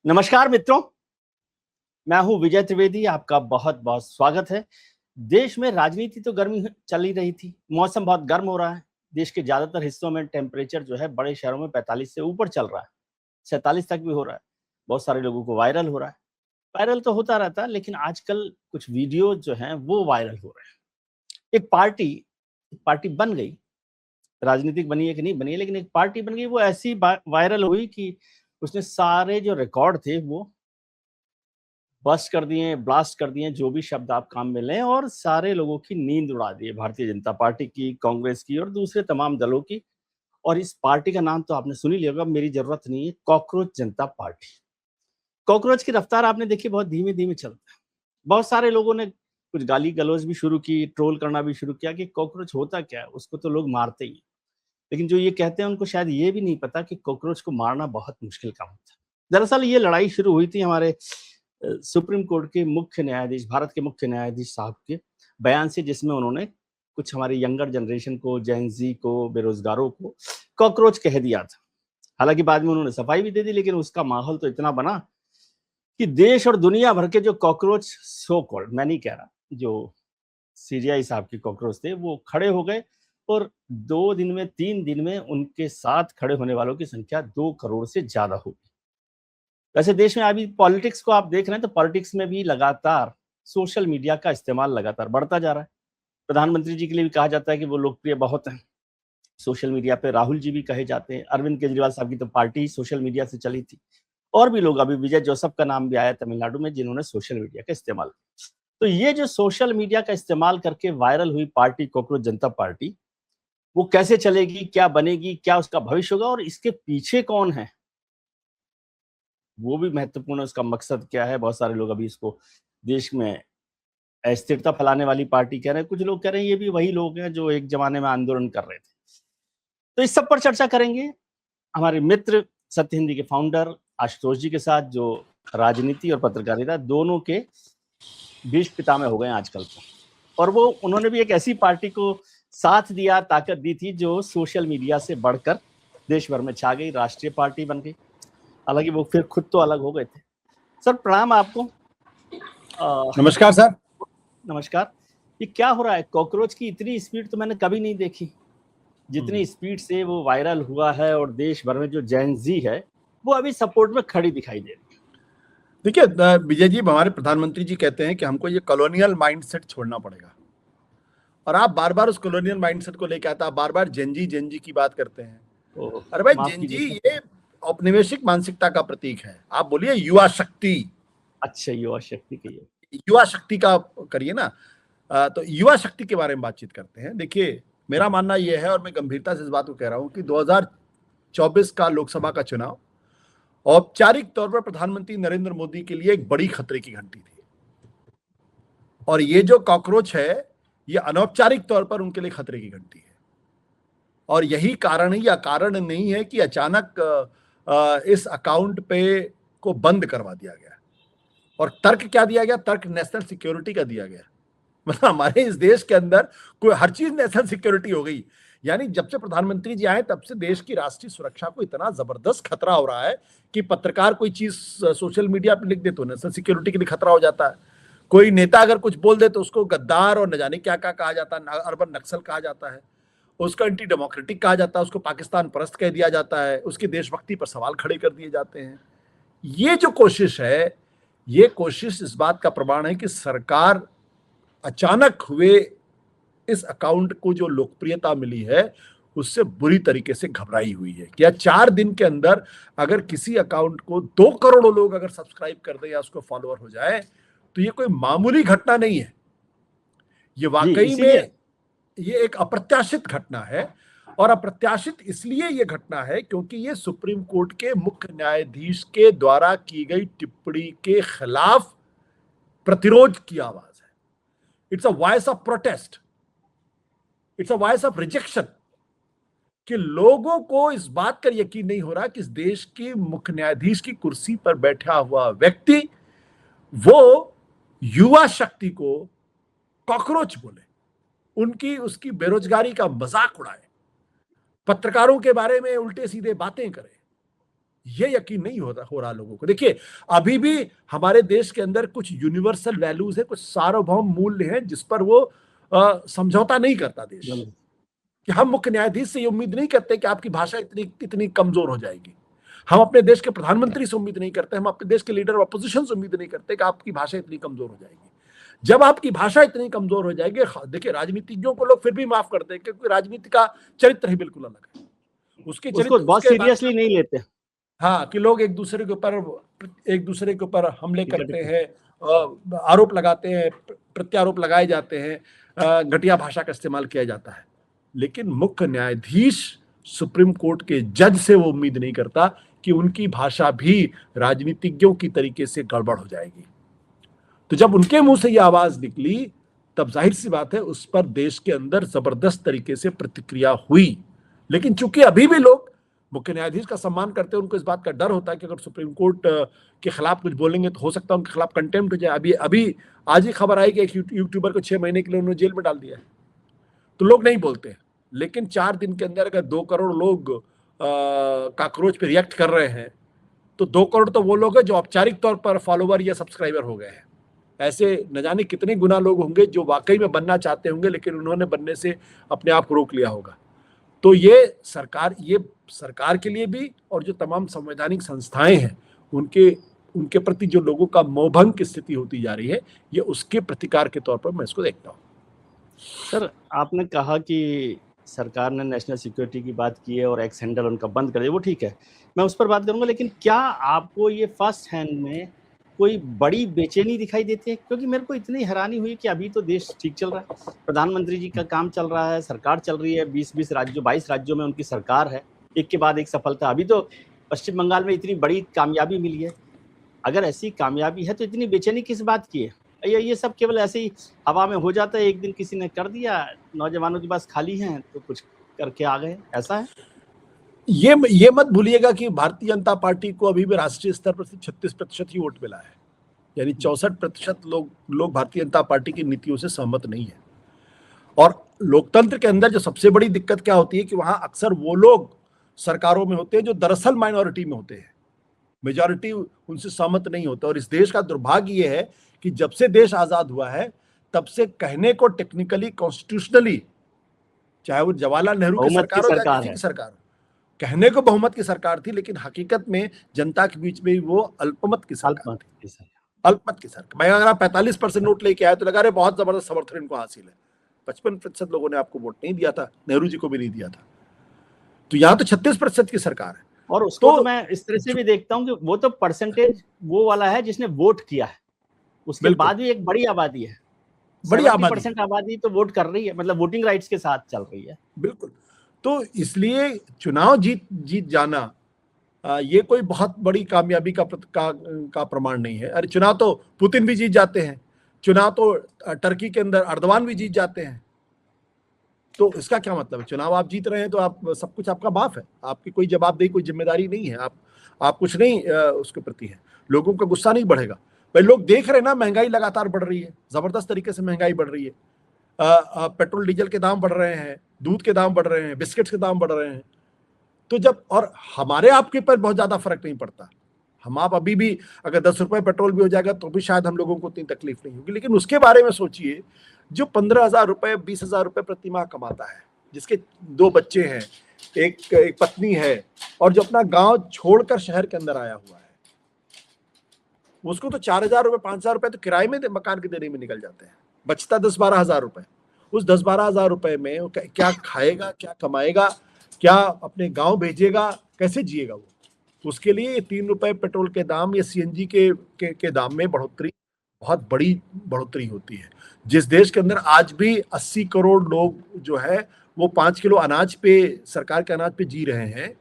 नमस्कार मित्रों, मैं हूं विजय त्रिवेदी। आपका बहुत बहुत स्वागत है। देश में राजनीति तो गर्मी चल ही रही थी, मौसम बहुत गर्म हो रहा है। देश के ज्यादातर हिस्सों में टेम्परेचर जो है बड़े शहरों में 45 से ऊपर चल रहा है, 47 तक भी हो रहा है। बहुत सारे लोगों को वायरल हो रहा है। वायरल तो होता रहता है, लेकिन आजकल कुछ वीडियो जो हैं वो वायरल हो रहे हैं। एक पार्टी बन गई, राजनीतिक बनी है कि नहीं बनी है, लेकिन एक पार्टी बन गई। वो ऐसी वायरल हुई कि उसने सारे जो रिकॉर्ड थे वो बस्ट कर दिए, ब्लास्ट कर दिए, जो भी शब्द आप काम में लें, और सारे लोगों की नींद उड़ा दी है, भारतीय जनता पार्टी की, कांग्रेस की और दूसरे तमाम दलों की। और इस पार्टी का नाम तो आपने सुन ही लिया होगा, मेरी जरूरत नहीं है, कॉकरोच जनता पार्टी। कॉकरोच की रफ्तार आपने देखी, बहुत धीमे धीमे चलता है। बहुत सारे लोगों ने कुछ गाली गलौज भी शुरू की, ट्रोल करना भी शुरू किया कि कॉकरोच होता क्या है, उसको तो लोग मारते ही हैं। लेकिन जो ये कहते हैं उनको शायद ये भी नहीं पता कि कॉकरोच को मारना बहुत मुश्किल काम होता है। दरअसल ये लड़ाई शुरू हुई थी हमारे सुप्रीम कोर्ट के मुख्य न्यायाधीश, भारत के मुख्य न्यायाधीश साहब के बयान से, जिसमें उन्होंने कुछ हमारी यंगर जनरेशन को, जेन ज़ी को, बेरोजगारों को कॉकरोच कह दिया था। हालांकि बाद में उन्होंने सफाई भी दे दी, लेकिन उसका माहौल तो इतना बना कि देश और दुनिया भर के जो कॉकरोच, सो कॉल्ड, मैं नहीं कह रहा, जो सीरियाई साहब के कॉकरोच थे, वो खड़े हो गए। और 2 दिन में, 3 दिन में उनके साथ खड़े होने वालों की संख्या 2 करोड़ से ज्यादा हो गई। वैसे देश में अभी पॉलिटिक्स को आप देख रहे हैं तो पॉलिटिक्स में भी लगातार सोशल मीडिया का इस्तेमाल लगातार बढ़ता जा रहा है। प्रधानमंत्री जी के लिए भी कहा जाता है कि वो लोकप्रिय बहुत हैं सोशल मीडिया पे। राहुल जी भी कहे जाते हैं। अरविंद केजरीवाल साहब की तो पार्टी ही सोशल मीडिया से चली थी। और भी लोग, अभी विजय जोसेफ का नाम भी आया तमिलनाडु में, जिन्होंने सोशल मीडिया का इस्तेमाल किया। तो ये जो सोशल मीडिया का इस्तेमाल करके वायरल हुई पार्टी कॉकरोच जनता पार्टी, वो कैसे चलेगी, क्या बनेगी, क्या उसका भविष्य होगा, और इसके पीछे कौन है, वो भी महत्वपूर्ण है। उसका मकसद क्या है। बहुत सारे लोग अभी इसको देश में अस्थिरता फैलाने वाली पार्टी कह रहे हैं। कुछ लोग कह रहे हैं ये भी वही लोग हैं जो एक जमाने में आंदोलन कर रहे थे। तो इस सब पर चर्चा करेंगे हमारे मित्र, सत्य हिंदी के फाउंडर आशुतोष जी के साथ, जो राजनीति और पत्रकारिता दोनों के बीच पितामह हो गए आजकल तो। और वो, उन्होंने भी एक ऐसी पार्टी को साथ दिया, ताकत दी थी, जो सोशल मीडिया से बढ़कर देश भर में छा गई, राष्ट्रीय पार्टी बन गई। हालांकि वो फिर खुद तो अलग हो गए थे। सर प्रणाम आपको। नमस्कार सर। नमस्कार। ये क्या हो रहा है? कॉकरोच की इतनी स्पीड तो मैंने कभी नहीं देखी, जितनी स्पीड से वो वायरल हुआ है। और देश भर में जो जेन ज़ी है वो अभी सपोर्ट में खड़ी दिखाई दे रही है। देखिए विजय जी, हमारे प्रधानमंत्री जी कहते हैं कि हमको ये कॉलोनियल माइंडसेट छोड़ना पड़ेगा, और आप बार बार उस कॉलोनियल माइंडसेट को लेके आते हैं। आप बार बार जेनजी की बात करते हैं। ओह, अरे भाई, माफ कीजिए जेनजी सर। ये औपनिवेशिक मानसिकता का प्रतीक है। आप बोलिए युवा शक्ति, अच्छा, युवा शक्ति की है। युवा शक्ति का करिए ना। तो युवा शक्ति के बारे में बातचीत करते हैं। देखिए, मेरा मानना यह है, और मैं गंभीरता से इस बात को कह रहा हूं, कि 2024 का लोकसभा का चुनाव औपचारिक तौर पर प्रधानमंत्री नरेंद्र मोदी के लिए एक बड़ी खतरे की घंटी थी, और ये जो कॉकरोच है ये अनौपचारिक तौर पर उनके लिए खतरे की घंटी है। और यही कारण है, या कारण नहीं है, कि अचानक इस अकाउंट पे को बंद करवा दिया गया। और तर्क क्या दिया गया? तर्क नेशनल सिक्योरिटी का दिया गया। मतलब हमारे इस देश के अंदर कोई हर चीज नेशनल सिक्योरिटी हो गई। यानी जब से प्रधानमंत्री जी आए तब से देश की राष्ट्रीय सुरक्षा को इतना जबरदस्त खतरा हो रहा है कि पत्रकार कोई चीज सोशल मीडिया पे लिख दे तो नेशनल सिक्योरिटी के लिए खतरा हो जाता है। कोई नेता अगर कुछ बोल दे तो उसको गद्दार और न जाने क्या क्या कहा जाता है, अर्बन नक्सल कहा जाता है, उसको एंटी डेमोक्रेटिक कहा जाता है, उसको पाकिस्तान परस्त कह दिया जाता है, उसकी देशभक्ति पर सवाल खड़े कर दिए जाते हैं। ये जो कोशिश है, ये कोशिश इस बात का प्रमाण है कि सरकार अचानक हुए इस अकाउंट को जो लोकप्रियता मिली है उससे बुरी तरीके से घबराई हुई है। क्या 4 दिन के अंदर अगर किसी अकाउंट को 2 करोड़ लोग अगर सब्सक्राइब कर दे या उसको फॉलोअर हो जाए तो ये कोई मामूली घटना नहीं है। ये जी, वाकई इसीलिए में ये एक अप्रत्याशित घटना है। और अप्रत्याशित इसलिए ये घटना है क्योंकि ये सुप्रीम कोर्ट के मुख्य न्यायाधीश के द्वारा की गई टिप्पणी के खिलाफ प्रतिरोध की आवाज है। It's a voice of protest, it's a voice of rejection, कि लोगों को इस बात का यकीन नहीं हो रहा कि इस देश के मुख्य न्यायाधीश की कुर्सी पर बैठा हुआ व्यक्ति वो युवा शक्ति को कॉकरोच बोले, उनकी उसकी बेरोजगारी का मजाक उड़ाए, पत्रकारों के बारे में उल्टे सीधे बातें करे, ये यकीन नहीं हो रहा लोगों को। देखिए, अभी भी हमारे देश के अंदर कुछ यूनिवर्सल वैल्यूज है, कुछ सार्वभौम मूल्य हैं जिस पर वो समझौता नहीं करता देश। कि हम मुख्य न्यायाधीश से ये उम्मीद नहीं करते कि आपकी भाषा इतनी इतनी कमजोर हो जाएगी। हम अपने देश के प्रधानमंत्री से उम्मीद नहीं करते, हम अपने देश के लीडर अपोजिशन से उम्मीद नहीं करते कि आपकी भाषा इतनी कमजोर हो जाएगी। जब आपकी भाषा इतनी कमजोर हो जाएगी, देखिए राजनीतिज्ञों को लोग फिर भी माफ करते हैं क्योंकि राजनीति का चरित्र ही बिल्कुल अलग है। उसके उसको चरित्र बहुत सीरियसली नहीं लेते। हाँ, कि लोग एक दूसरे के ऊपर हमले करते हैं, आरोप लगाते हैं, प्रत्यारोप लगाए जाते हैं, घटिया भाषा का इस्तेमाल किया जाता है। लेकिन मुख्य न्यायाधीश सुप्रीम कोर्ट के जज से वो उम्मीद नहीं करता कि उनकी भाषा भी राजनीतिज्ञों की तरीके से गड़बड़ हो जाएगी। तो जब उनके मुंह से ये आवाज निकली, तब जाहिर सी बात है उस पर देश के अंदर जबरदस्त तरीके से प्रतिक्रिया हुई। लेकिन चूंकि अभी भी लोग मुख्य न्यायाधीश का सम्मान करते हैं, उनको इस बात का डर होता है कि अगर सुप्रीम कोर्ट के खिलाफ कुछ बोलेंगे तो हो सकता है उनके खिलाफ कंटेम्प्ट हो जाए। अभी अभी आज ही खबर आई कि एक यूट्यूबर को 6 महीने के लिए उन्होंने जेल में डाल दिया है। तो लोग नहीं बोलते। लेकिन 4 दिन के अंदर अगर 2 करोड़ लोग कॉकरोच पे रिएक्ट कर रहे हैं, तो 2 करोड़ तो वो लोग हैं जो औपचारिक तौर पर फॉलोवर या सब्सक्राइबर हो गए हैं। ऐसे न जाने कितने गुना लोग होंगे जो वाकई में बनना चाहते होंगे, लेकिन उन्होंने बनने से अपने आप को रोक लिया होगा। तो ये सरकार के लिए भी और जो तमाम संवैधानिक संस्थाएं हैं उनके प्रति जो लोगों का मोहभंग की स्थिति होती जा रही है, ये उसके प्रतिकार के तौर पर मैं इसको देखता हूँ। सर, आपने कहा कि सरकार ने नेशनल सिक्योरिटी की बात की है और एक्स हैंडल उनका बंद कर दिया, वो ठीक है, मैं उस पर बात करूंगा। लेकिन क्या आपको ये फर्स्ट हैंड में कोई बड़ी बेचैनी दिखाई देती है? क्योंकि मेरे को इतनी हैरानी हुई कि अभी तो देश ठीक चल रहा है, प्रधानमंत्री जी का काम चल रहा है, सरकार चल रही है, 22 राज्यों में उनकी सरकार है, एक के बाद एक सफलता। अभी तो पश्चिम बंगाल में इतनी बड़ी कामयाबी मिली है। अगर ऐसी कामयाबी है तो इतनी बेचैनी किस बात की है? ये सब केवल ऐसे ही हवा में हो जाता है, एक दिन किसी ने कर दिया, नौजवानों के पास खाली हैं तो कुछ करके आ गए, ऐसा है? ये मत भूलिएगा कि भारतीय जनता पार्टी को अभी भी राष्ट्रीय स्तर पर 36% ही वोट मिला है। यानी 64% लोग भारतीय जनता पार्टी की नीतियों से सहमत नहीं है। और लोकतंत्र के अंदर जो सबसे बड़ी दिक्कत क्या होती है कि वहां अक्सर वो लोग सरकारों में होते हैं जो दरअसल माइनॉरिटी में होते हैं, मेजॉरिटी उनसे सहमत नहीं होता। और इस देश का दुर्भाग्य ये है कि जब से देश आजाद हुआ है तब से कहने को टेक्निकली कॉन्स्टिट्यूशनली, चाहे वो जवाहरलाल नेहरू की बहुमत की सरकार हो या सरकार किसी है। की सरकार हो, कहने को बहुमत की सरकार थी, लेकिन हकीकत में जनता के बीच में वो अल्पमत की सरकार थी। अल्पमत की सरकार। भाई अगर आप 45% नोट लेके आए तो लगा रहे बहुत जबरदस्त समर्थन इनको हासिल है। 55% लोगों ने आपको वोट नहीं दिया था, नेहरू जी को भी नहीं दिया था। तो यहाँ तो 36% की सरकार है। और उसको तो मैं इस तरह से भी देखता हूँ कि वो तो परसेंटेज वो वाला है जिसने वोट किया है, उसके बाद भी एक बड़ी आबादी है, बड़ी 70% आबादी तो वोट कर रही है, मतलब वोटिंग राइट्स के साथ चल रही है। बिल्कुल। तो इसलिए चुनाव जीत जाना ये कोई बहुत बड़ी कामयाबी का प्रमाण नहीं है। अरे चुनाव तो पुतिन भी जीत जाते हैं, चुनाव तो टर्की के अंदर अर्दवान भी जीत जाते हैं। तो इसका क्या मतलब है? चुनाव आप जीत रहे हैं तो आप सब कुछ आपका माफ है, आपकी कोई जवाबदेही, कोई जिम्मेदारी नहीं है, आप कुछ नहीं उसके प्रति है, लोगों का गुस्सा नहीं बढ़ेगा। भाई लोग देख रहे हैं ना, महंगाई लगातार बढ़ रही है, जबरदस्त तरीके से महंगाई बढ़ रही है। पेट्रोल डीजल के दाम बढ़ रहे हैं, दूध के दाम बढ़ रहे हैं, बिस्किट्स के दाम बढ़ रहे हैं। तो जब, और हमारे आपके पर बहुत ज्यादा फर्क नहीं पड़ता, हम आप अभी भी अगर 10 रुपए पेट्रोल भी हो जाएगा तो भी शायद हम लोगों को उतनी तकलीफ नहीं होगी। लेकिन उसके बारे में सोचिए जो 15,000 रुपए 20,000 रुपए प्रति माह कमाता है, जिसके 2 बच्चे हैं, एक पत्नी है, और जो अपना गांव छोड़कर शहर के अंदर आया हुआ है, उसको तो 4,000 रुपए 5,000 रुपए तो किराए में मकान के देने में निकल जाते हैं, बचता 10-12 हजार रुपए। उस 10-12 हजार रुपए में क्या खाएगा, क्या कमाएगा, क्या अपने गांव भेजेगा, कैसे जिएगा वो? उसके लिए ये 3 रुपए पेट्रोल के दाम या सीएनजी के दाम में बढ़ोतरी बहुत बड़ी बढ़ोतरी होती है। जिस देश के अंदर आज भी 80 करोड़ लोग जो है वो 5 किलो अनाज पे, सरकार के अनाज पे जी रहे हैं,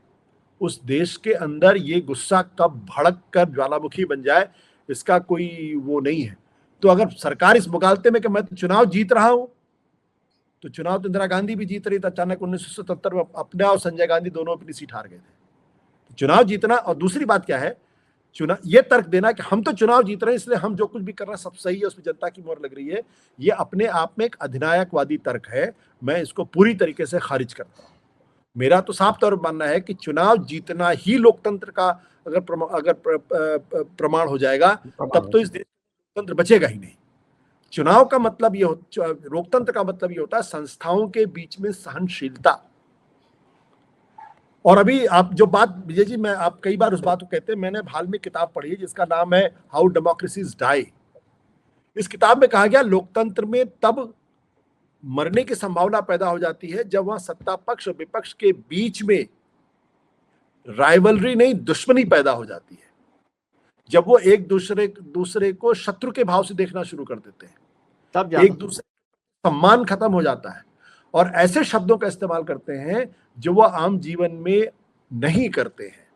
उस देश के अंदर ये गुस्सा कब भड़क कर ज्वालामुखी बन जाए इसका कोई वो नहीं है। तो अगर सरकार इस मुगालते में कि मैं तो चुनाव जीत रहा हूं, तो चुनाव तो इंदिरा गांधी भी जीत रही थी, अचानक 1977 में अपने और संजय गांधी दोनों अपनी सीट हार गए थे। चुनाव जीतना, और दूसरी बात क्या है, चुनाव ये तर्क देना कि हम तो चुनाव जीत रहे हैं इसलिए हम जो कुछ भी कर रहे हैं सब सही है, उसमें जनता की मोहर लग रही है, ये अपने आप में एक अधिनायकवादी तर्क है। मैं इसको पूरी तरीके से खारिज करता हूं। मेरा तो साफ तौर पर मानना है कि चुनाव जीतना ही लोकतंत्र का अगर प्रमाण हो जाएगा, तब तो इस देश में लोकतंत्र बचेगा ही नहीं। चुनाव का मतलब ये लोकतंत्र का मतलब ये होता है संस्थाओं के बीच में सहनशीलता। और अभी आप जो बात विजय जी, मैं आप कई बार उस बात को कहते हैं, मैंने हाल में किताब पढ़ी है जिसका नाम है हाउ डेमोक्रेसीज डाई। इस किताब में कहा गया लोकतंत्र में तब मरने की संभावना पैदा हो जाती है जब वहां सत्ता पक्ष और विपक्ष के बीच में राइवलरी नहीं, दुश्मनी पैदा हो जाती है, जब वो एक दूसरे को शत्रु के भाव से देखना शुरू कर देते हैं, तब एक दूसरे का सम्मान खत्म हो जाता है और ऐसे शब्दों का इस्तेमाल करते हैं जो वो आम जीवन में नहीं करते हैं।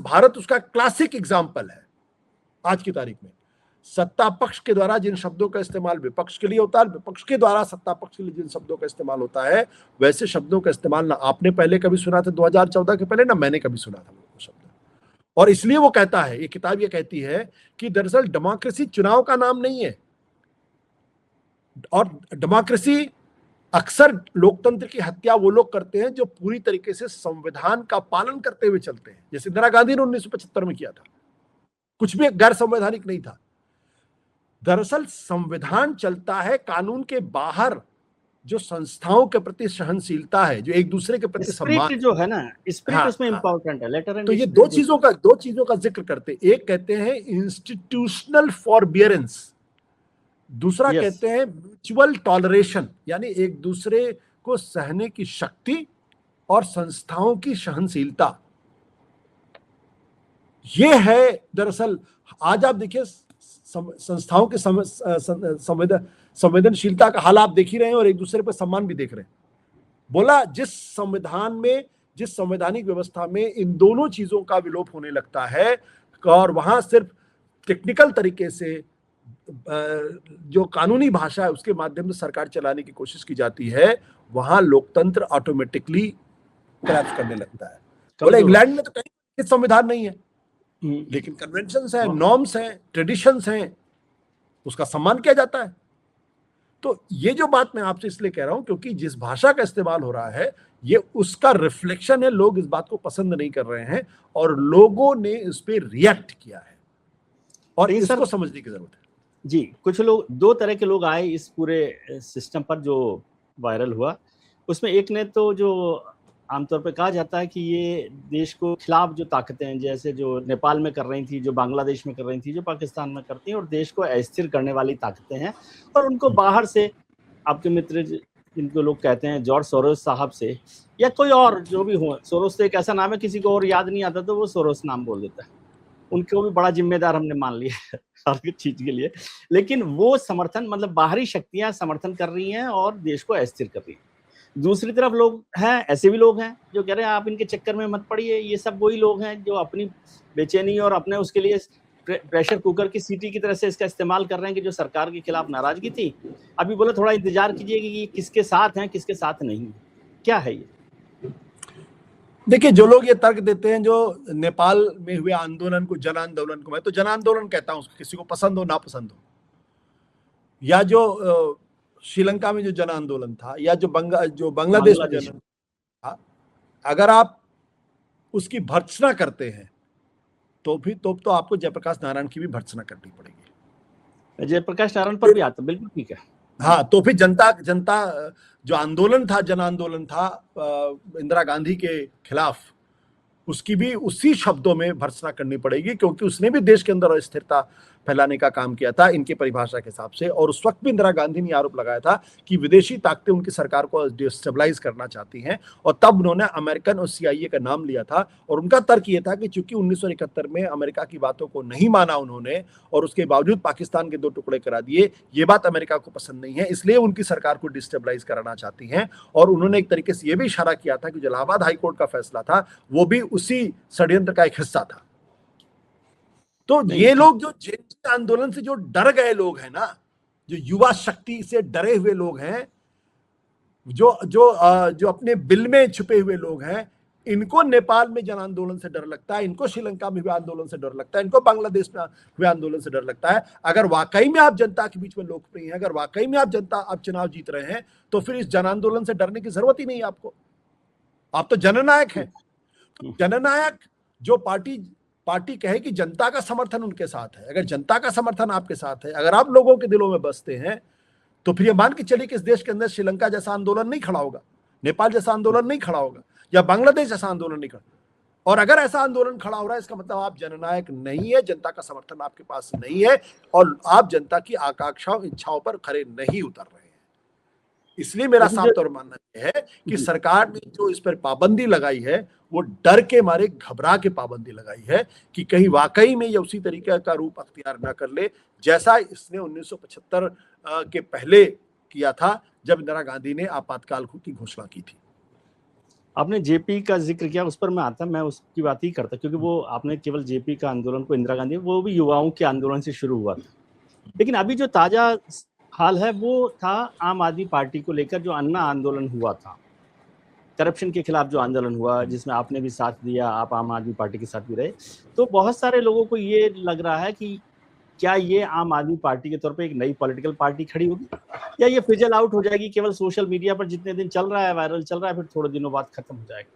भारत उसका क्लासिक एग्जाम्पल है आज की तारीख में। सत्ता पक्ष के द्वारा जिन शब्दों का इस्तेमाल विपक्ष के लिए होता है, विपक्ष के द्वारा सत्ता पक्ष के लिए जिन शब्दों का इस्तेमाल होता है, वैसे शब्दों का इस्तेमाल ना आपने पहले कभी सुना था 2014 के पहले, ना मैंने कभी सुना था वो शब्द। और इसलिए वो कहता है, ये किताब ये कहती है कि दरअसल डेमोक्रेसी चुनाव का नाम नहीं है, और डेमोक्रेसी अक्सर लोकतंत्र की हत्या वो लोग करते हैं जो पूरी तरीके से संविधान का पालन करते हुए चलते हैं, जैसे इंदिरा गांधी ने 1975 में किया था। कुछ भी गैर संवैधानिक नहीं था। दरअसल संविधान चलता है कानून के बाहर जो संस्थाओं के प्रति सहनशीलता है, जो एक दूसरे के प्रति सम्मान जो है ना, स्पिरिट उसमें इंपॉर्टेंट है। लेटर एंड तो ये दो चीजों का जिक्र करते हैं। एक कहते हैं इंस्टीट्यूशनल फॉरबियरेंस, दूसरा कहते हैं म्यूचुअल टॉलरेशन, यानी एक दूसरे को सहने की शक्ति और संस्थाओं की सहनशीलता। ये है दरअसल आज आप देखिए संस्थाओं के संवेदनशीलता का हाल आप देख ही रहे हैं और एक दूसरे पर सम्मान भी देख रहे हैं। बोला जिस संविधान में, जिस संवैधानिक व्यवस्था में इन दोनों चीजों का विलोप होने लगता है और वहां सिर्फ टेक्निकल तरीके से जो कानूनी भाषा है उसके माध्यम से सरकार चलाने की कोशिश की जाती है, वहां लोकतंत्र ऑटोमेटिकली क्रैश करने लगता है। बोले इंग्लैंड में तो कहीं संविधान नहीं है, लेकिन कन्वेंशंस हैं, नॉर्म्स हैं, ट्रेडिशंस हैं, उसका सम्मान किया जाता है। तो ये जो बात मैं आपसे इसलिए कह रहा हूं क्योंकि जिस भाषा का इस्तेमाल हो रहा है ये उसका रिफ्लेक्शन है। लोग इस बात को पसंद नहीं कर रहे हैं और लोगों ने इस पे रिएक्ट किया है और इसको समझने की जरूरत है। जी, कुछ लोग, दो तरह के लोग आए इस पूरे सिस्टम पर जो वायरल हुआ। उसमें एक ने तो जो आमतौर पे कहा जाता है कि ये देश को खिलाफ जो ताकतें हैं, जैसे जो नेपाल में कर रही थी, जो बांग्लादेश में कर रही थी, जो पाकिस्तान में करती हैं, और देश को अस्थिर करने वाली ताकतें हैं, और उनको बाहर से आपके मित्र जिनको लोग कहते हैं जॉर्ज सोरोस साहब से या कोई और जो भी हो, सोरोस तो एक ऐसा नाम है किसी को और याद नहीं आता तो वो सोरोस नाम बोल देता है, उनको भी बड़ा जिम्मेदार हमने मान लिया है हर चीज के लिए। लेकिन वो समर्थन, मतलब बाहरी शक्तियां समर्थन कर रही हैं और देश को अस्थिर कर रही हैं। दूसरी तरफ लोग हैं, ऐसे भी लोग हैं जो कह रहे हैं आप इनके चक्कर में मत पड़िए, ये सब वही लोग हैं जो अपनी बेचैनी और अपने उसके लिए प्रेशर कुकर की सीटी की तरह से इसका इस्तेमाल कर रहे हैं कि जो सरकार के खिलाफ नाराजगी थी, अभी बोले थोड़ा इंतजार कीजिए कि ये किसके साथ हैं किसके साथ नहीं। क्या है ये? देखिए, जो लोग ये तर्क देते हैं जो नेपाल में हुए आंदोलन को जन आंदोलन को, मैं तो जन आंदोलन कहता हूं, किसी को पसंद हो ना पसंद हो, या जो श्रीलंका में जो जन आंदोलन था या जो बांग्लादेश में जन था, अगर आप उसकी भर्त्सना करते हैं तो आपको जयप्रकाश नारायण की भी भर्त्सना करनी पड़ेगी। जयप्रकाश नारायण पर भी आता, बिल्कुल ठीक है। हाँ, तो फिर जनता जो आंदोलन था, जन आंदोलन था इंदिरा गांधी के खिलाफ, उसकी भी उसी शब्दों में भर्त्सना करनी पड़ेगी क्योंकि उसने भी देश के अंदर अस्थिरता फैलाने का काम किया था इनकी परिभाषा के हिसाब से। और उस वक्त भी इंदिरा गांधी ने आरोप लगाया था कि विदेशी ताकतें उनकी सरकार को डिस्टेबलाइज करना चाहती हैं, और तब उन्होंने अमेरिकन और CIA का नाम लिया था। और उनका तर्क ये था कि चूंकि 1971 में अमेरिका की बातों को नहीं माना उन्होंने और उसके बावजूद पाकिस्तान के 2 टुकड़े करा दिए, ये बात अमेरिका को पसंद नहीं है, इसलिए उनकी सरकार को डिस्टेबलाइज कराना चाहती हैं। और उन्होंने एक तरीके से ये भी इशारा किया था कि जो इलाहाबाद हाईकोर्ट का फैसला था वो भी उसी षड्यंत्र का एक हिस्सा था। तो ये लोग जो आंदोलन से जो डर गए लोग हैं ना, जो युवा शक्ति से डरे हुए लोग हैं, जो अपने बिल में छुपे हुए लोग हैं, इनको नेपाल में जन आंदोलन से डर लगता है, इनको श्रीलंका में हुए आंदोलन से डर लगता है, इनको बांग्लादेश में हुए आंदोलन से डर लगता है। अगर वाकई में आप जनता के बीच में लोकप्रिय हैं, अगर वाकई में आप चुनाव जीत रहे हैं, तो फिर इस जन आंदोलन से डरने की जरूरत ही नहीं है आपको। आप तो जननायक हैं। तो जननायक जो पार्टी कहे कि जनता का समर्थन उनके साथ है, अगर जनता का समर्थन आपके साथ है, अगर आप लोगों के दिलों में बसते हैं, तो फिर ये मान के चलिए कि इस देश के अंदर श्रीलंका जैसा आंदोलन नहीं खड़ा होगा, नेपाल जैसा आंदोलन नहीं खड़ा होगा, या बांग्लादेश जैसा आंदोलन नहीं खड़ा। और अगर ऐसा आंदोलन खड़ा हो रहा है, इसका मतलब आप जननायक नहीं है, जनता का समर्थन आपके पास नहीं है, और आप जनता की आकांक्षाओं इच्छाओं पर खरे नहीं उतर रहे हैं। इसलिए मेरा साफ तौर पर मानना यह है कि सरकार ने जो इस पर पाबंदी लगाई है, वो डर के मारे घबरा के पाबंदी लगाई है कि कहीं वाकई में ये उसी तरीके का रूप अख्तियार न कर ले जैसा इसने 1975 के पहले किया था, जब इंदिरा गांधी ने आपातकाल की घोषणा की थी। आपने जेपी का जिक्र किया, उस पर मैं उसकी बात ही करता, क्योंकि वो आपने केवल जेपी का आंदोलन को इंदिरा गांधी, वो भी युवाओं के आंदोलन से शुरू हुआ था। लेकिन अभी जो ताजा हाल है वो था आम आदमी पार्टी को लेकर जो अन्ना आंदोलन हुआ था, करप्शन के खिलाफ जो आंदोलन हुआ, जिसमें आपने भी साथ दिया, आप आम आदमी पार्टी के साथ भी रहे। तो बहुत सारे लोगों को ये लग रहा है कि क्या ये आम आदमी पार्टी के तौर पे एक नई पॉलिटिकल पार्टी खड़ी होगी, या ये फिजल आउट हो जाएगी, केवल सोशल मीडिया पर जितने दिन चल रहा है, वायरल चल रहा है, फिर थोड़े दिनों बाद खत्म हो जाएगा।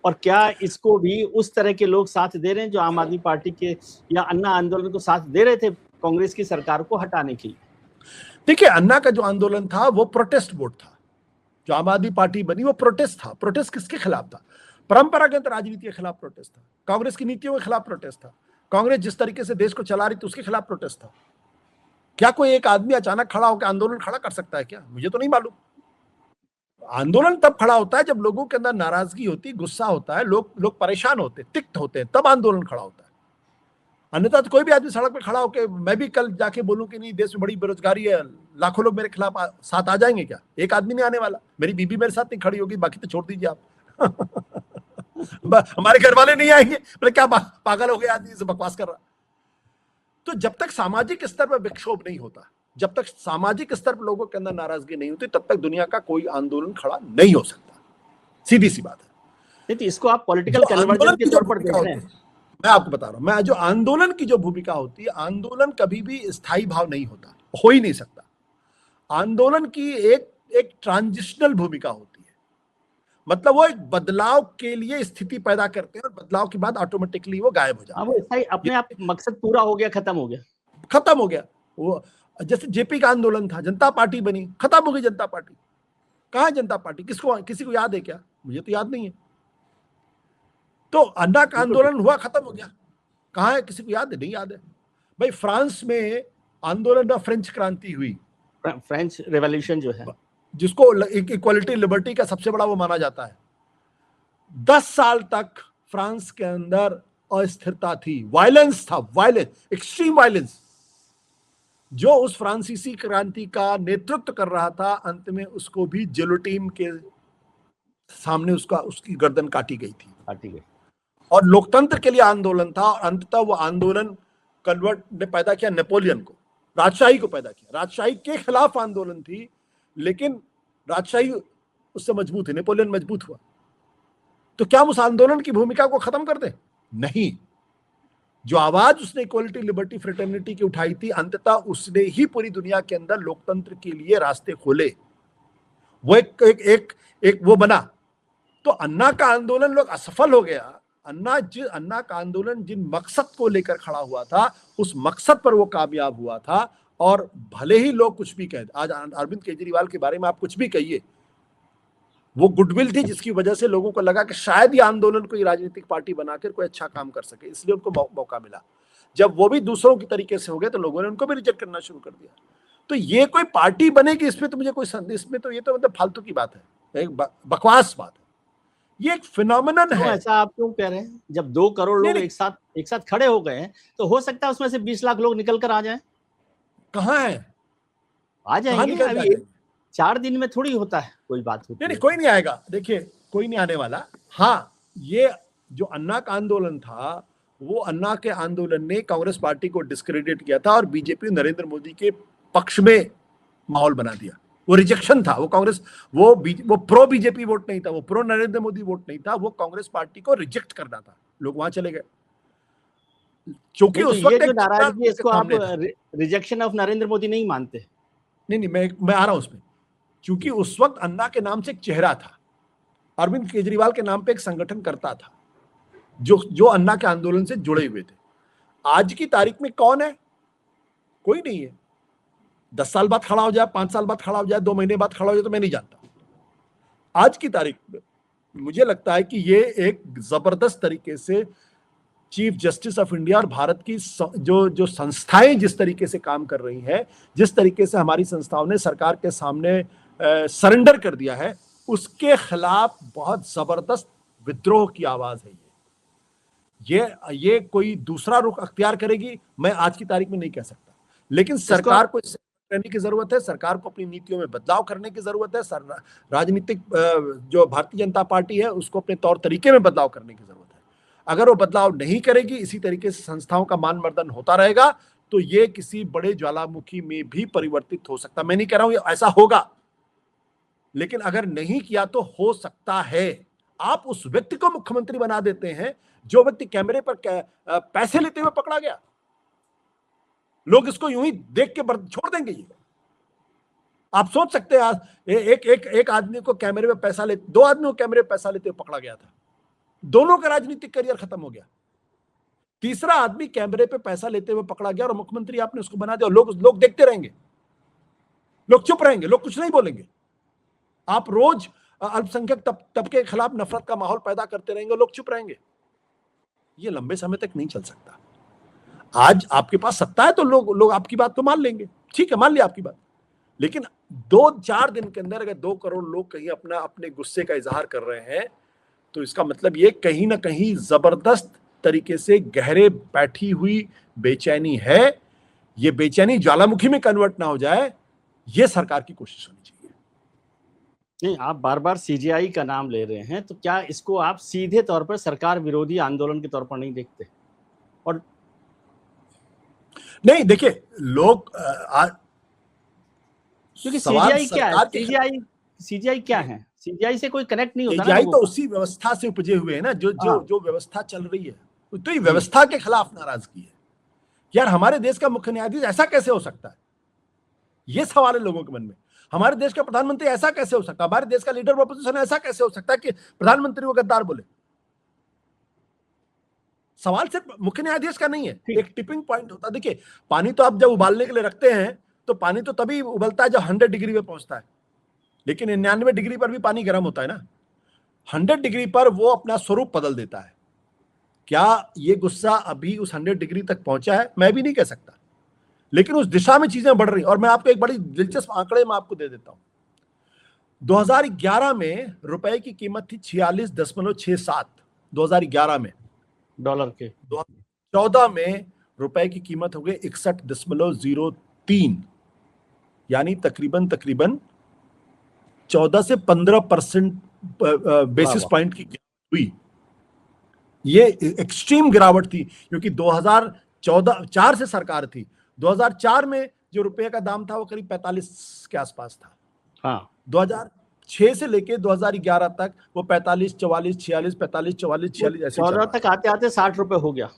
और क्या इसको भी उस तरह के लोग साथ दे रहे हैं जो आम आदमी पार्टी के या अन्ना आंदोलन को साथ दे रहे थे कांग्रेस की सरकार को हटाने के लिए? देखिए, अन्ना का जो आंदोलन था वो प्रोटेस्ट वोट था। जो आम आदमी पार्टी बनी वो प्रोटेस्ट था। प्रोटेस्ट किसके खिलाफ था? परंपरागत राजनीति के खिलाफ प्रोटेस्ट था, कांग्रेस की नीतियों के खिलाफ प्रोटेस्ट था, कांग्रेस जिस तरीके से देश को चला रही थी उसके खिलाफ प्रोटेस्ट था। क्या कोई एक आदमी अचानक खड़ा होकर आंदोलन खड़ा कर सकता है क्या? मुझे तो नहीं मालूम। आंदोलन तब खड़ा होता है जब लोगों के अंदर नाराजगी होती, गुस्सा होता है, लोग परेशान होते, तिक्त होते हैं, तब आंदोलन खड़ा होता है। अन्यथा तो कोई भी आदमी सड़क पर खड़ा होकर, मैं भी कल जाके बोलूं कि नहीं देश में बड़ी बेरोजगारी है, लाखों लोग मेरे खिलाफ साथ आ जाएंगे क्या? एक आदमी नहीं आने वाला। मेरी बीबी मेरे साथ नहीं खड़ी होगी, बाकी तो छोड़ दीजिए आप। हमारे घर वाले नहीं आएंगे, बोले क्या पागल हो गया आदमी, से बकवास कर रहा। तो जब तक सामाजिक स्तर पर विक्षोभ नहीं होता, जब तक सामाजिक स्तर पर लोगों के अंदर नाराजगी नहीं होती, तब तक दुनिया का कोई आंदोलन खड़ा नहीं हो सकता। सीधी सी बात है। नहीं तो इसको आप पॉलिटिकल कन्वर्जन के तौर पर देख रहे हैं। मैं आपको बता रहा हूं, मैं जो आंदोलन की जो भूमिका होती है, आंदोलन कभी भी स्थायी भाव नहीं होता, हो ही नहीं सकता। आंदोलन की एक ट्रांजिशनल भूमिका होती है, मतलब वो एक बदलाव के लिए स्थिति पैदा करते हैं और बदलाव के बाद ऑटोमेटिकली वो गायब हो जाते हैं। वो अपने आप मकसद पूरा हो गया, खत्म हो गया। वो जैसे जेपी का आंदोलन था, जनता पार्टी बनी, खत्म हो गई जनता पार्टी। कहां है जनता पार्टी? किसी को याद है क्या? मुझे तो याद नहीं है। तो अन्ना का आंदोलन हुआ, खत्म हो गया, कहां है? किसी को याद है? नहीं याद है। भाई फ्रांस में आंदोलन में फ्रेंच क्रांति हुई, फ्रेंच रेवोल्यूशन जो है, जिसको इक्वालिटी लिबर्टी का सबसे बड़ा वो माना जाता है। 10 साल तक फ्रांस के अंदर अस्थिरता थी, वायलेंस था, एक्सट्रीम वायलेंस। जो उस फ्रांसीसी क्रांति का नेतृत्व कर रहा था, अंत में उसको भी जिलोटिन के सामने उसकी गर्दन काटी गई। और लोकतंत्र के लिए आंदोलन था, और अंततः वो आंदोलन कन्वर्ट ने पैदा किया नेपोलियन को, राजशाही को पैदा किया। राजशाही के खिलाफ आंदोलन थी, लेकिन राजशाही उससे मजबूत है, नेपोलियन मजबूत हुआ। तो क्या हम उस आंदोलन की भूमिका को खत्म कर दें? नहीं। जो आवाज उसने इक्वालिटी, लिबर्टी, फ्रेटर्निटी की उठाई थी, अंततः उसने ही पूरी दुनिया के अंदर लोकतंत्र के लिए रास्ते खोले। वो एक वो बना। तो अन्ना का आंदोलन लोग असफल हो गया। अन्ना का आंदोलन जिन मकसद को लेकर खड़ा हुआ था, उस मकसद पर वो कामयाब हुआ था। और भले ही लोग कुछ भी कहें, आज अरविंद केजरीवाल के बारे में आप कुछ भी कहिए, वो गुडविल थी जिसकी वजह से लोगों को लगा कि शायद ये आंदोलन कोई राजनीतिक पार्टी बनाकर कोई अच्छा काम कर सके, इसलिए उनको मौका मिला। जब वो भी दूसरों की तरीके से हो गए तो लोगों ने उनको भी रिजेक्ट करना शुरू कर दिया। तो ये कोई पार्टी बनेगी, इसमें तो मुझे कोई संदेश, इसमें तो ये तो मतलब फालतू की बात है, एक बकवास बात है। ये एक फिनोमेनन है। ऐसा आप क्यों कह रहे हैं? जब 2 करोड़ लोग एक साथ खड़े हो गए हैं, तो हो सकता है उसमें से 20 लाख लोग निकल कर आ जाएं। कहां है? आ जाएंगे। अभी 4 दिन में थोड़ी होता है, कोई बात होती है। नहीं, कोई नहीं आएगा। देखिए, कोई नहीं आने वाला। हाँ, ये जो अन्ना का आंदोलन था, वो अन्ना के आंदोलन ने कांग्रेस पार्टी को डिस्क्रेडिट किया था और बीजेपी नरेंद्र मोदी के पक्ष में माहौल बना दिया। वो रिजेक्शन था। वो कांग्रेस, वो प्रो बीजेपी वोट नहीं था, वो प्रो नरेंद्र मोदी वोट नहीं था, वो कांग्रेस पार्टी को रिजेक्ट करना था। लोग वहां चले गए, क्योंकि उस वक्त जो नाराजगी है, इसको आप रिजेक्शन ऑफ नरेंद्र मोदी नहीं मानते? नहीं, मैं आ रहा हूं उसमें। क्योंकि उस वक्त अन्ना के नाम से एक चेहरा था, अरविंद केजरीवाल के नाम पे एक संगठन करता था जो अन्ना के आंदोलन से जुड़े हुए थे। आज की तारीख में कौन है? कोई नहीं है। 10 साल बाद खड़ा हो जाए, 5 साल बाद खड़ा हो जाए, 2 महीने बाद खड़ा हो जाए, तो मैं नहीं जानता। आज की तारीख में मुझे लगता है कि ये एक जबरदस्त तरीके से चीफ जस्टिस ऑफ इंडिया और भारत की जो संस्थाएं जिस तरीके से काम कर रही हैं, जिस तरीके से हमारी संस्थाओं ने सरकार के सामने सरेंडर कर दिया है, उसके खिलाफ बहुत जबरदस्त विद्रोह की आवाज है। ये कोई दूसरा रुख अख्तियार करेगी, मैं आज की तारीख में नहीं कह सकता, लेकिन सरकार को इससे करने की जरूरत है। सरकार को अपनी नीतियों में बदलाव करने की जरूरत है। राजनीतिक जो भारतीय जनता पार्टी है उसको अपने तौर तरीके में बदलाव करने की जरूरत है। अगर वो बदलाव नहीं करेगी, इसी तरीके से संस्थाओं का मान मर्दन होता रहेगा, तो ये किसी बड़े ज्वालामुखी में भी परिवर्तित हो सकता। मैं नहीं कह रहा हूं ऐसा होगा, लेकिन अगर नहीं किया तो हो सकता है। आप उस व्यक्ति को मुख्यमंत्री बना देते हैं जो व्यक्ति कैमरे पर पैसे लेते हुए पकड़ा गया। लोग इसको यूं ही देख के छोड़ देंगे। ये आप सोच सकते हैं, एक आदमी को कैमरे में पैसा लेते, 2 आदमियों को कैमरे में पैसा लेते हुए पकड़ा गया था, दोनों का राजनीतिक करियर खत्म हो गया। तीसरा आदमी कैमरे पे पैसा लेते हुए पकड़ा गया और मुख्यमंत्री आपने उसको बना दिया। लोग देखते रहेंगे, लोग चुप रहेंगे, लोग कुछ नहीं बोलेंगे। आप रोज अल्पसंख्यक तबके के खिलाफ नफरत का माहौल पैदा करते रहेंगे, लोग चुप रहेंगे। ये लंबे समय तक नहीं चल सकता। आज आपके पास सत्ता है तो लोग आपकी बात तो मान लेंगे, ठीक है, मान लिया आपकी बात, लेकिन 2-4 दिन के अंदर अगर 2 करोड़ लोग कहीं अपने गुस्से का इजहार कर रहे हैं, तो इसका मतलब ये कहीं ना कहीं जबरदस्त तरीके से गहरे बैठी हुई बेचैनी है। ये बेचैनी ज्वालामुखी में कन्वर्ट ना हो जाए, ये सरकार की कोशिश होनी चाहिए। नहीं, आप बार बार सीजेआई का नाम ले रहे हैं, तो क्या इसको आप सीधे तौर पर सरकार विरोधी आंदोलन के तौर पर नहीं देखते? और नहीं, देखिए, लोग क्योंकि सीजीआई क्या है? सीजीआई क्या है? सीजीआई से कोई कनेक्ट नहीं होता ना। सीजीआई तो उसी व्यवस्था से उपजे हुए हैं ना, जो व्यवस्था चल रही है, तो ये व्यवस्था के खिलाफ नाराजगी है। यार, हमारे देश का मुख्य न्यायाधीश ऐसा कैसे हो सकता है? ये सवाल है लोगों के मन में। हमारे देश का प्रधानमंत्री ऐसा कैसे हो सकता है? हमारे देश का लीडर ऑफ अपोजिशन ऐसा कैसे हो सकता है कि प्रधानमंत्री को गद्दार बोले? सवाल सिर्फ मुख्य न्यायाधीश का नहीं है, एक टिपिंग पॉइंट होता है। देखिए, पानी तो आप जब उबालने के लिए रखते हैं तो पानी तो तभी उबलता है जब 100 डिग्री पे पहुंचता है, लेकिन 99 डिग्री पर भी पानी गर्म होता है ना। 100 डिग्री पर वो अपना स्वरूप बदल देता है। क्या ये गुस्सा अभी उस 100 डिग्री तक पहुंचा है? मैं भी नहीं कह सकता, लेकिन उस दिशा में चीजें बढ़ रही। और मैं आपको एक बड़ी दिलचस्प आंकड़े में आपको दे देता हूं। 2011 में रुपए की कीमत थी 46.67, 2011 में डॉलर के। 2014 में रुपए की कीमत हो गई 61.03, यानी तकरीबन 14 से 15% बेसिस पॉइंट की गिरावट हुई। ये एक्सट्रीम गिरावट थी, क्योंकि 2014 से सरकार थी। 2004 में जो रुपए का दाम था वो करीब 45 के आसपास था। हाँ, 2006 से लेके 2011 तक वो 45, 44, 46, 45, 44, 46 ऐसे 14 तक आते आते 60 रुपए हो गया।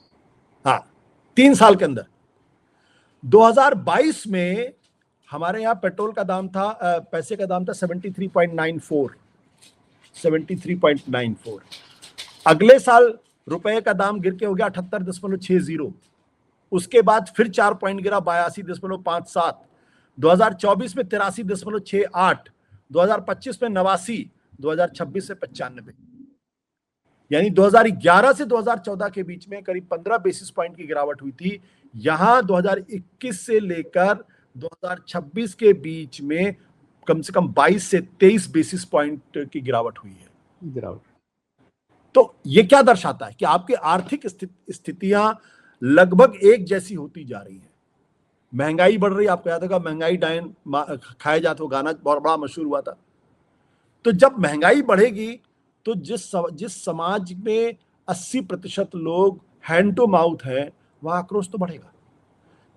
हाँ, 3 साल के अंदर। 2022 में हमारे यहाँ पेट्रोल का दाम था, पैसे का दाम था 73.94। अगले साल रुपए का दाम गिर के हो गया 78.60। उसके बाद फिर 4 पॉइंट गिरा, 82.57। 2024 में 83.68, 2025 में 89, 2026 से 95। यानी 2011 से 2014 के बीच में करीब 15 बेसिस पॉइंट की गिरावट हुई थी। यहां 2021 से लेकर 2026 के बीच में कम से कम 22 से 23 बेसिस पॉइंट की गिरावट हुई है। तो ये क्या दर्शाता है कि आपकी आर्थिक स्थितियां लगभग एक जैसी होती जा रही है। महंगाई बढ़ रही है, आपको याद होगा महंगाई डायन खाया जाता, गाना बहुत बड़ा मशहूर हुआ था। तो जब महंगाई बढ़ेगी तो जिस समाज में 80% लोग हैंड टू माउथ है, वह आक्रोश तो बढ़ेगा।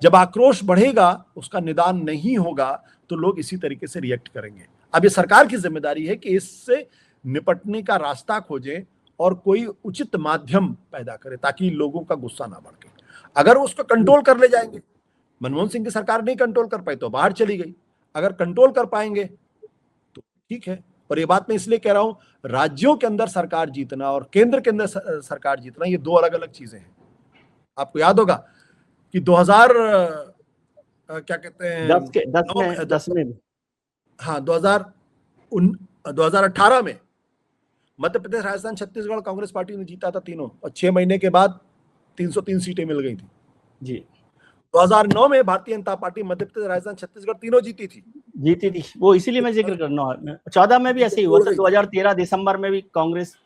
जब आक्रोश बढ़ेगा, उसका निदान नहीं होगा, तो लोग इसी तरीके से रिएक्ट करेंगे। अब ये सरकार की जिम्मेदारी है कि इससे निपटने का रास्ता खोजें और कोई उचित माध्यम पैदा करे ताकि लोगों का गुस्सा ना बढ़े। अगर उसको कंट्रोल कर ले जाएंगे, मनमोहन सिंह की सरकार नहीं कंट्रोल कर पाई तो बाहर चली गई, अगर कंट्रोल कर पाएंगे तो ठीक है, और ये बात मैं इसलिए कह रहा हूं, राज्यों के अंदर सरकार जीतना और केंद्र के अंदर सरकार जीतना, ये दो अलग अलग चीजें हैं। आपको याद होगा कि 2000 क्या कहते हैं 10 में हाँ 2018 में मध्य प्रदेश, राजस्थान, छत्तीसगढ़ कांग्रेस पार्टी ने जीता था तीनों, और 6 महीने के बाद 303 सीटें मिल गई थी जी। 2009 में भारतीय जनता पार्टी मध्य प्रदेश, राजस्थान, छत्तीसगढ़ तीनों जीती थी। वो इसीलिए मैं जिक्र करना हूं। 14 में भी ऐसे ही हुआ था, 2013 दिसंबर में भी कांग्रेस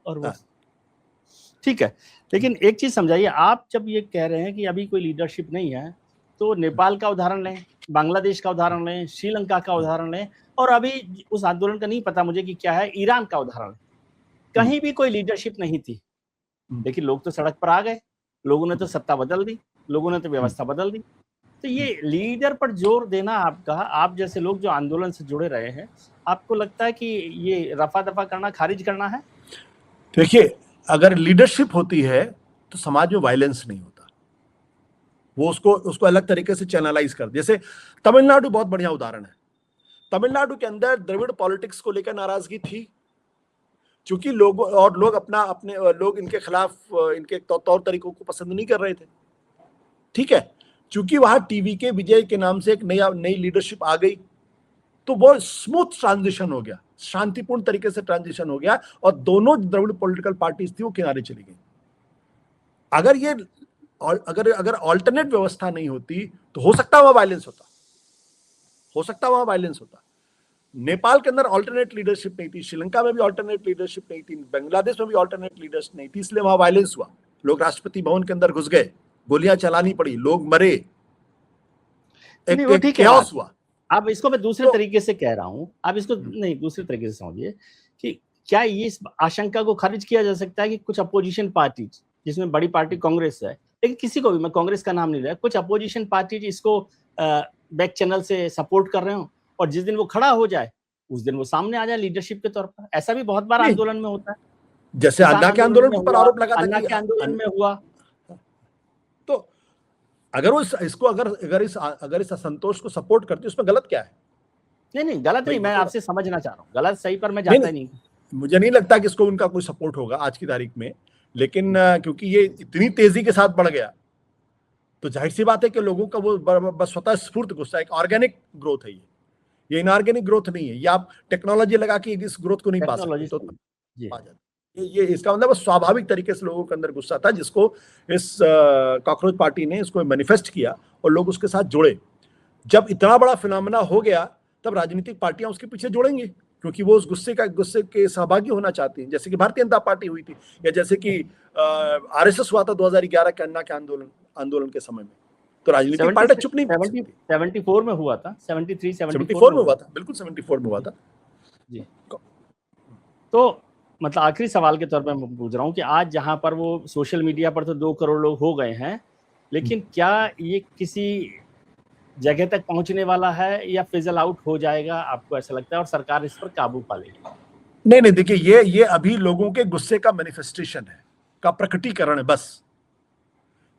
और वो। ठीक है, लेकिन एक चीज समझाइए, आप जब ये कह रहे हैं कि अभी कोई लीडरशिप नहीं है, तो नेपाल का उदाहरण लें, बांग्लादेश का उदाहरण लें, श्रीलंका का उदाहरण लें, और अभी उस आंदोलन का नहीं पता मुझे कि क्या है, ईरान का उदाहरण, कहीं भी कोई लीडरशिप नहीं थी, लेकिन लोग तो सड़क पर आ गए, लोगों ने तो सत्ता बदल दी, लोगों ने तो व्यवस्था बदल दी। तो ये लीडर पर जोर देना आपका, आप जैसे लोग जो आंदोलन से जुड़े रहे हैं, आपको लगता है कि ये रफा दफा करना, खारिज करना है? देखिए, अगर लीडरशिप होती है तो समाज में वायलेंस नहीं होता, वो उसको अलग तरीके से चैनलाइज कर। जैसे तमिलनाडु बहुत बढ़िया उदाहरण है। तमिलनाडु के अंदर द्रविड़ पॉलिटिक्स को लेकर नाराजगी थी, क्योंकि लोग अपने लोग इनके खिलाफ, इनके तौर तरीकों को पसंद नहीं कर रहे थे। ठीक है, क्योंकि वहां टीवी के विजय के नाम से एक नई लीडरशिप आ गई, तो बहुत स्मूथ ट्रांजिशन हो गया, शांतिपूर्ण तरीके से ट्रांजिशन हो गया, और दोनों द्रविड़ पॉलिटिकल पार्टीज थी वो किनारे चली गई। अगर ऑल्टरनेट व्यवस्था नहीं होती तो हो सकता वहां वायलेंस होता, नेपाल के अंदर ऑल्टरनेट लीडरशिप नहीं थी, श्रीलंका में भी ऑल्टरनेट लीडरशिप नहीं थी, बांग्लादेश में भी ऑल्टरनेट लीडरशिप नहीं थी, इसलिए वहां वायलेंस हुआ। लोग राष्ट्रपति भवन के अंदर घुस गए, गोलियां चलानी पड़ी, लोग मरे, एक chaos हुआ। अब इसको मैं दूसरे तरीके से कह रहा हूं, आप इसको नहीं दूसरे तरीके से समझिए कि क्या ये इस आशंका को खारिज किया जा सकता है कि कुछ अपोजिशन पार्टी, जिसमें बड़ी पार्टी कांग्रेस है, लेकिन किसी को भी, मैं कांग्रेस का नाम नहीं ले रहा, कुछ अपोजिशन पार्टी इसको बैक चैनल से सपोर्ट कर रहे हो, और जिस दिन वो खड़ा हो जाए उस दिन वो सामने आ जाए लीडरशिप के तौर पर? ऐसा भी बहुत बार आंदोलन में होता है, जैसे अन्ना के आंदोलन पर आरोप लगा था, अन्ना के आंदोलन में हुआ। तो अगर इस असंतोष को सपोर्ट करते, उसमें गलत क्या है? नहीं गलत नहीं, मैं आपसे समझना चाह रहा हूँ, गलत सही पर मैं जाता नहीं। मुझे नहीं लगता कि इसको उनका कोई सपोर्ट होगा आज की तारीख में, लेकिन क्योंकि ये इतनी तेजी के साथ बढ़ गया, तो जाहिर सी बात है कि लोगों का वो बस स्वतः स्फूर्त गुस्सा, एक ऑर्गेनिक ग्रोथ है ये इनऑर्गेनिक ग्रोथ नहीं है। ये आप टेक्नोलॉजी लगा के इस ग्रोथ को नहीं पा सकते, तो ये इसका मतलब स्वाभाविक तरीके से लोगों के अंदर गुस्सा था, जिसको इस कॉकरोच पार्टी ने इसको मैनिफेस्ट किया और लोग उसके साथ जुड़े। जब इतना बड़ा फिनोमेना हो गया, तब राजनीतिक पार्टियां उसके पीछे जुड़ेंगी, क्योंकि वो उस गुस्से के सहभागी होना चाहती हैं, जैसे कि भारतीय जनता पार्टी हुई थी, या जैसे कि आरएसएस हुआ था 2011 के अन्ना के आंदोलन के समय में। तो राजनीतिक पार्टी चुप नहीं, 74 में हुआ था, 74 में हुआ था, बिल्कुल 74 में हुआ था जी। तो मतलब आखिरी सवाल के तौर पर मैं पूछ रहा हूँ कि आज जहां पर वो सोशल मीडिया पर तो 2 करोड़ लोग हो गए हैं, लेकिन क्या ये किसी जगह तक पहुंचने वाला है या फिजल आउट हो जाएगा, आपको ऐसा लगता है, और सरकार इस पर काबू पा लेगी? नहीं, देखिए, ये अभी लोगों के गुस्से का मैनिफेस्टेशन है, का प्रकटीकरण है बस।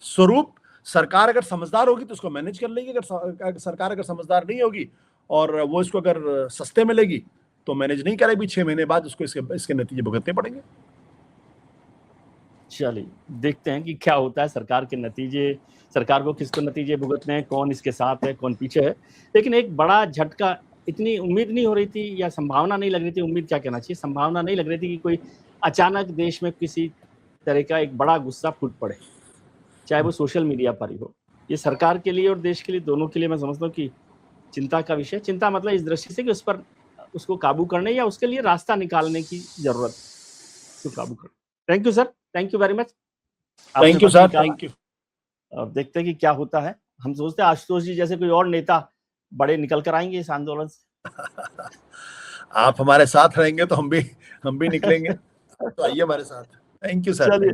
स्वरूप सरकार अगर समझदार होगी तो उसको मैनेज कर लेगी, अगर सरकार अगर समझदार नहीं होगी और वो इसको अगर सस्ते में लेगी तो मैनेज नहीं करेगी, 6 महीने बाद उसको इसके नतीजे भुगतने पड़ेंगे। चलिए देखते हैं कि क्या होता है, सरकार के नतीजे, सरकार को किसको नतीजे भुगतने हैं, कौन इसके साथ है, कौन पीछे है। लेकिन एक बड़ा झटका, इतनी उम्मीद नहीं हो रही थी, या संभावना नहीं लग रही थी, उम्मीद क्या कहना चाहिए, संभावना नहीं लग रही थी कि कोई अचानक देश में किसी तरह का एक बड़ा गुस्सा फूट पड़े, चाहे वो सोशल मीडिया पर ही हो। ये सरकार के लिए और देश के लिए, दोनों के लिए मैं समझता हूँ कि चिंता का विषय। चिंता मतलब इस दृष्टि से कि उस पर, उसको काबू करने या उसके लिए रास्ता निकालने की जरूरत, उसको काबू करने। Thank you sir, thank you very much. Thank you sir, thank you. और देखते हैं कि क्या होता है। हम सोचते हैं आशुतोष जी जैसे कोई और नेता बड़े निकल कर आएंगे इस आंदोलन से। आप हमारे साथ रहेंगे तो हम भी निकलेंगे। तो आइए हमारे साथ। Thank you sir, thank you.